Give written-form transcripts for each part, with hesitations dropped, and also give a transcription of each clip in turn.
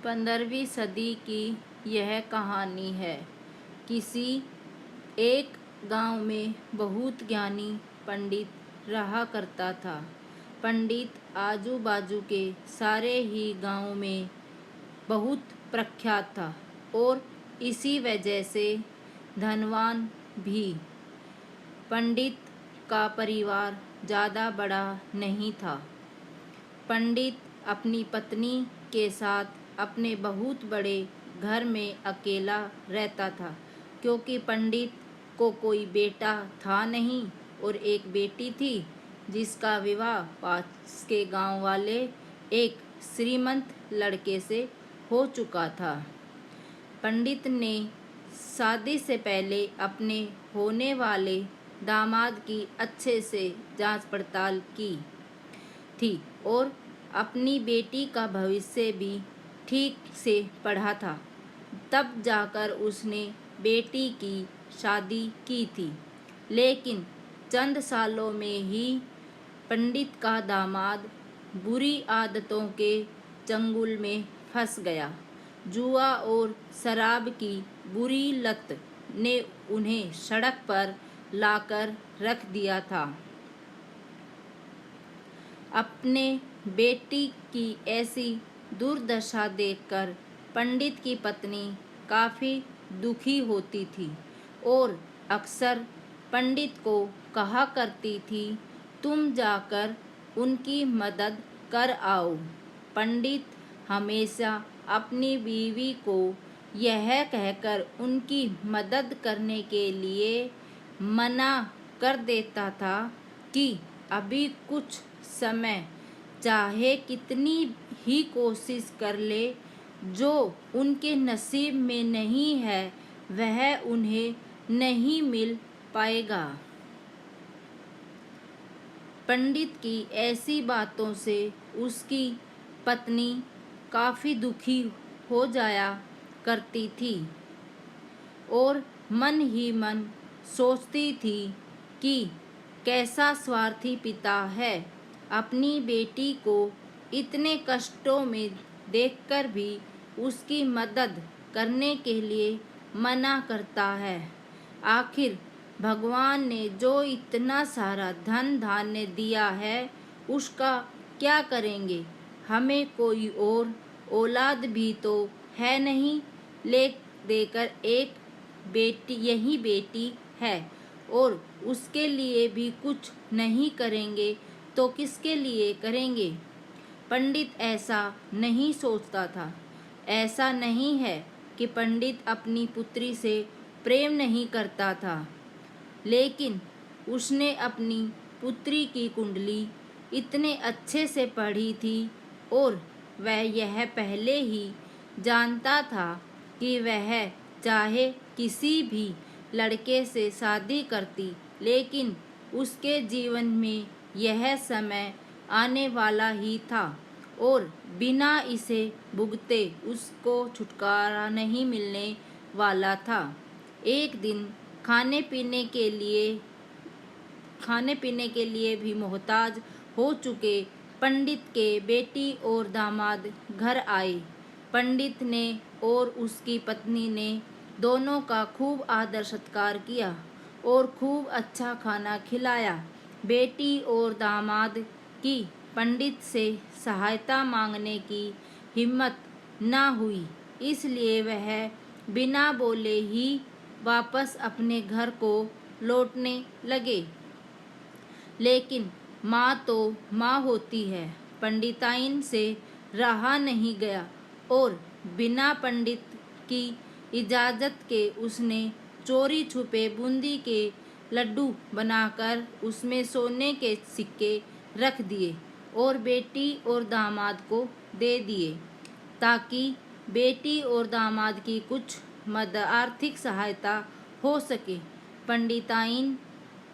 15वीं सदी की यह कहानी है। किसी एक गांव में बहुत ज्ञानी पंडित रहा करता था। पंडित आजू बाजू के सारे ही गांव में बहुत प्रख्यात था और इसी वजह से धनवान भी। पंडित का परिवार ज़्यादा बड़ा नहीं था। पंडित अपनी पत्नी के साथ अपने बहुत बड़े घर में अकेला रहता था, क्योंकि पंडित को कोई बेटा था नहीं और एक बेटी थी, जिसका विवाह पास के गांव वाले एक श्रीमंत लड़के से हो चुका था। पंडित ने शादी से पहले अपने होने वाले दामाद की अच्छे से जांच पड़ताल की थी और अपनी बेटी का भविष्य भी ठीक से पढ़ा था। तब जाकर उसने बेटी की शादी की थी। लेकिन चंद सालों में ही पंडित का दामाद बुरी आदतों के चंगुल में फंस गया। जुआ और शराब की बुरी लत ने उन्हें सड़क पर लाकर रख दिया था। अपने बेटी की ऐसी दुर्दशा देखकर पंडित की पत्नी काफ़ी दुखी होती थी और अक्सर पंडित को कहा करती थी, तुम जाकर उनकी मदद कर आओ। पंडित हमेशा अपनी बीवी को यह कहकर उनकी मदद करने के लिए मना कर देता था कि अभी कुछ समय, चाहे कितनी ही कोशिश कर ले, जो उनके नसीब में नहीं है वह उन्हें नहीं मिल पाएगा। पंडित की ऐसी बातों से उसकी पत्नी काफ़ी दुखी हो जाया करती थी और मन ही मन सोचती थी कि कैसा स्वार्थी पिता है, अपनी बेटी को इतने कष्टों में देखकर भी उसकी मदद करने के लिए मना करता है। आखिर भगवान ने जो इतना सारा धन धान्य दिया है उसका क्या करेंगे। हमें कोई और औलाद भी तो है नहीं, ले देकर एक बेटी, यही बेटी है, और उसके लिए भी कुछ नहीं करेंगे तो किसके लिए करेंगे। पंडित ऐसा नहीं सोचता था। ऐसा नहीं है कि पंडित अपनी पुत्री से प्रेम नहीं करता था, लेकिन उसने अपनी पुत्री की कुंडली इतने अच्छे से पढ़ी थी और वह यह पहले ही जानता था कि वह चाहे किसी भी लड़के से शादी करती, लेकिन उसके जीवन में यह समय आने वाला ही था और बिना इसे भुगते उसको छुटकारा नहीं मिलने वाला था। एक दिन खाने पीने के लिए भी मोहताज हो चुके पंडित के बेटी और दामाद घर आए। पंडित ने और उसकी पत्नी ने दोनों का खूब आदर सत्कार किया और खूब अच्छा खाना खिलाया। बेटी और दामाद की पंडित से सहायता मांगने की हिम्मत न हुई, इसलिए वह बिना बोले ही वापस अपने घर को लौटने लगे। लेकिन माँ तो माँ होती है, पंडिताइन से रहा नहीं गया और बिना पंडित की इजाज़त के उसने चोरी छुपे बूंदी के लड्डू बनाकर उसमें सोने के सिक्के रख दिए और बेटी और दामाद को दे दिए, ताकि बेटी और दामाद की कुछ आर्थिक सहायता हो सके। पंडिताइन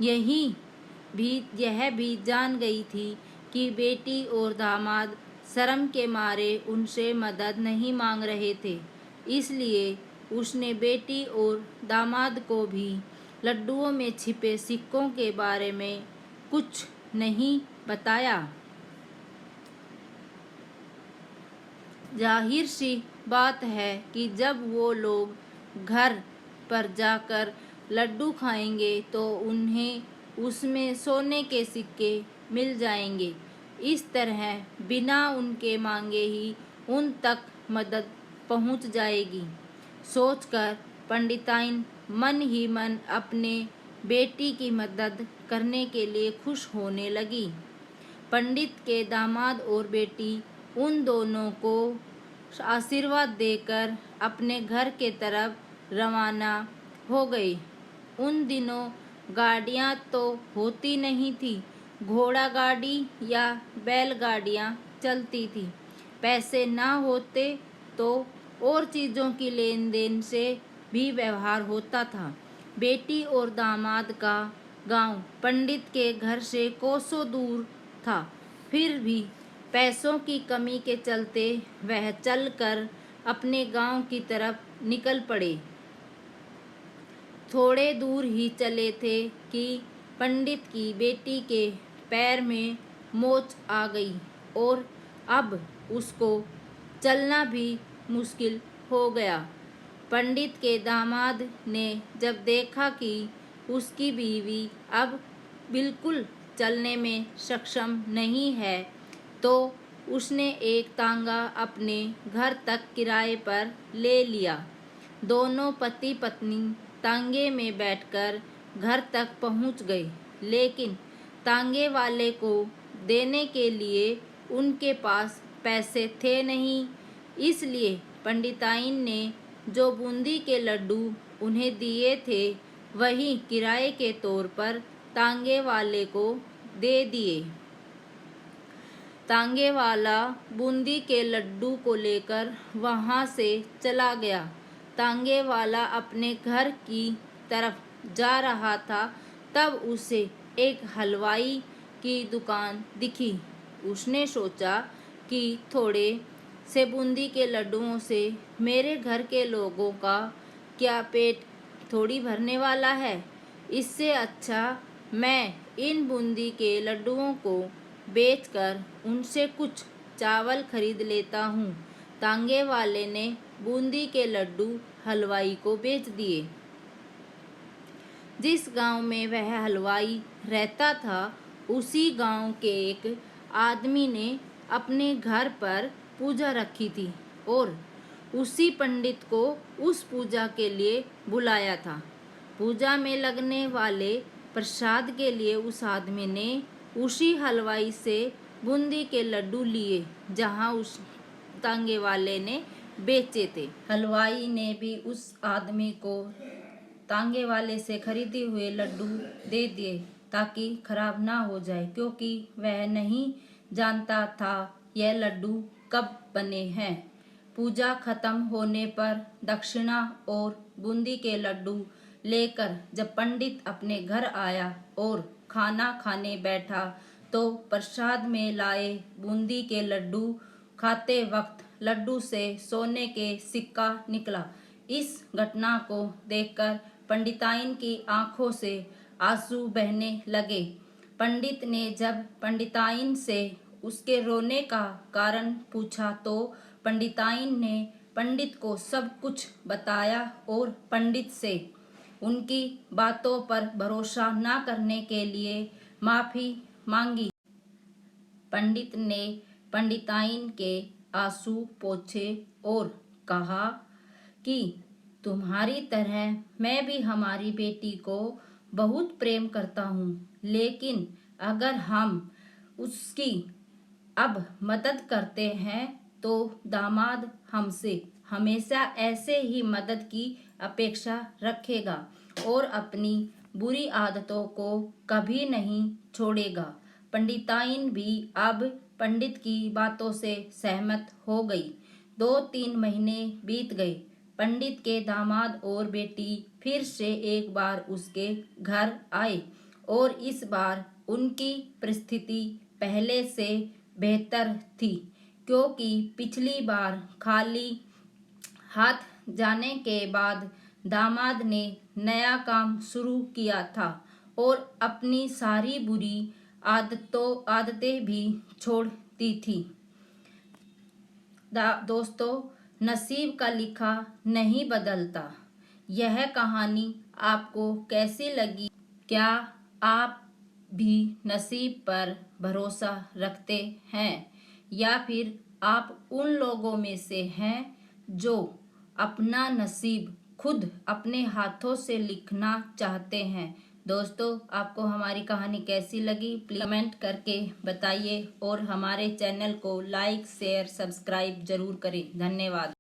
यह भी जान गई थी कि बेटी और दामाद शर्म के मारे उनसे मदद नहीं मांग रहे थे, इसलिए उसने बेटी और दामाद को भी लड्डुओं में छिपे सिक्कों के बारे में कुछ नहीं बताया। जाहिर सी बात है कि जब वो लोग घर पर जाकर लड्डू खाएंगे तो उन्हें उसमें सोने के सिक्के मिल जाएंगे। इस तरह बिना उनके मांगे ही उन तक मदद पहुंच जाएगी। सोचकर पंडिताइन मन ही मन अपने बेटी की मदद करने के लिए खुश होने लगी। पंडित के दामाद और बेटी उन दोनों को आशीर्वाद देकर अपने घर के तरफ रवाना हो गए। उन दिनों गाड़ियां तो होती नहीं थी, घोड़ा गाड़ी या बैलगाड़ियां चलती थी। पैसे ना होते तो और चीज़ों की लेन देन से भी व्यवहार होता था। बेटी और दामाद का गांव पंडित के घर से कोसों दूर था। फिर भी पैसों की कमी के चलते वह चलकर अपने गांव की तरफ निकल पड़े। थोड़े दूर ही चले थे कि पंडित की बेटी के पैर में मोच आ गई और अब उसको चलना भी मुश्किल हो गया। पंडित के दामाद ने जब देखा कि उसकी बीवी अब बिल्कुल चलने में सक्षम नहीं है तो उसने एक तांगा अपने घर तक किराए पर ले लिया। दोनों पति पत्नी तांगे में बैठकर घर तक पहुंच गए, लेकिन तांगे वाले को देने के लिए उनके पास पैसे थे नहीं। इसलिए पंडिताइन ने जो बूंदी के लड्डू उन्हें दिए थे वही किराए के तौर पर तांगे वाले को दे दिए। तांगे वाला बूंदी के लड्डू को लेकर वहां से चला गया। तांगे वाला अपने घर की तरफ जा रहा था, तब उसे एक हलवाई की दुकान दिखी। उसने सोचा कि थोड़े से बूंदी के लड्डुओं से मेरे घर के लोगों का क्या पेट थोड़ी भरने वाला है। इससे अच्छा मैं इन बूंदी के लड्डुओं को बेचकर उनसे कुछ चावल खरीद लेता हूँ। तांगे वाले ने बूंदी के लड्डू हलवाई को बेच दिए। जिस गांव में वह हलवाई रहता था उसी गांव के एक आदमी ने अपने घर पर पूजा रखी थी और उसी पंडित को उस पूजा के लिए बुलाया था। पूजा में लगने वाले प्रसाद के लिए उस आदमी ने उसी हलवाई से बूंदी के लड्डू लिए जहां उस तांगे वाले ने बेचे थे। हलवाई ने भी उस आदमी को तांगे वाले से खरीदे हुए लड्डू दे दिए ताकि खराब ना हो जाए, क्योंकि वह नहीं जानता था यह लड्डू कब बने हैं। पूजा खत्म होने पर दक्षिणा और बूंदी के लड्डू लेकर जब पंडित अपने घर आया और खाना खाने बैठा तो प्रसाद में लाए बूंदी के लड्डू खाते वक्त लड्डू से सोने के सिक्का निकला। इस घटना को देखकर पंडिताइन की आंखों से आंसू बहने लगे। पंडित ने जब पंडिताइन से उसके रोने का कारण पूछा तो पंडिताइन ने पंडित को सब कुछ बताया और पंडित से उनकी बातों पर भरोसा न करने के लिए माफी मांगी। पंडित ने पंडिताइन के आंसू पोंछे और कहा कि तुम्हारी तरह मैं भी हमारी बेटी को बहुत प्रेम करता हूँ, लेकिन अगर हम उसकी अब मदद करते हैं तो दामाद हमसे हमेशा ऐसे ही मदद की अपेक्षा रखेगा और अपनी बुरी आदतों को कभी नहीं छोड़ेगा। पंडिताइन भी अब पंडित की बातों से सहमत हो गई। 2-3 महीने बीत गए। पंडित के दामाद और बेटी फिर से एक बार उसके घर आए और इस बार उनकी परिस्थिति पहले से बेहतर थी, क्योंकि पिछली बार खाली हाथ जाने के बाद दामाद ने नया काम शुरू किया था और अपनी सारी बुरी आदतें भी छोड़ दी थी। दोस्तों, नसीब का लिखा नहीं बदलता। यह कहानी आपको कैसी लगी? क्या आप भी नसीब पर भरोसा रखते हैं या फिर आप उन लोगों में से हैं जो अपना नसीब खुद अपने हाथों से लिखना चाहते हैं? दोस्तों, आपको हमारी कहानी कैसी लगी प्लीज कमेंट करके बताइए और हमारे चैनल को लाइक शेयर सब्सक्राइब जरूर करें। धन्यवाद।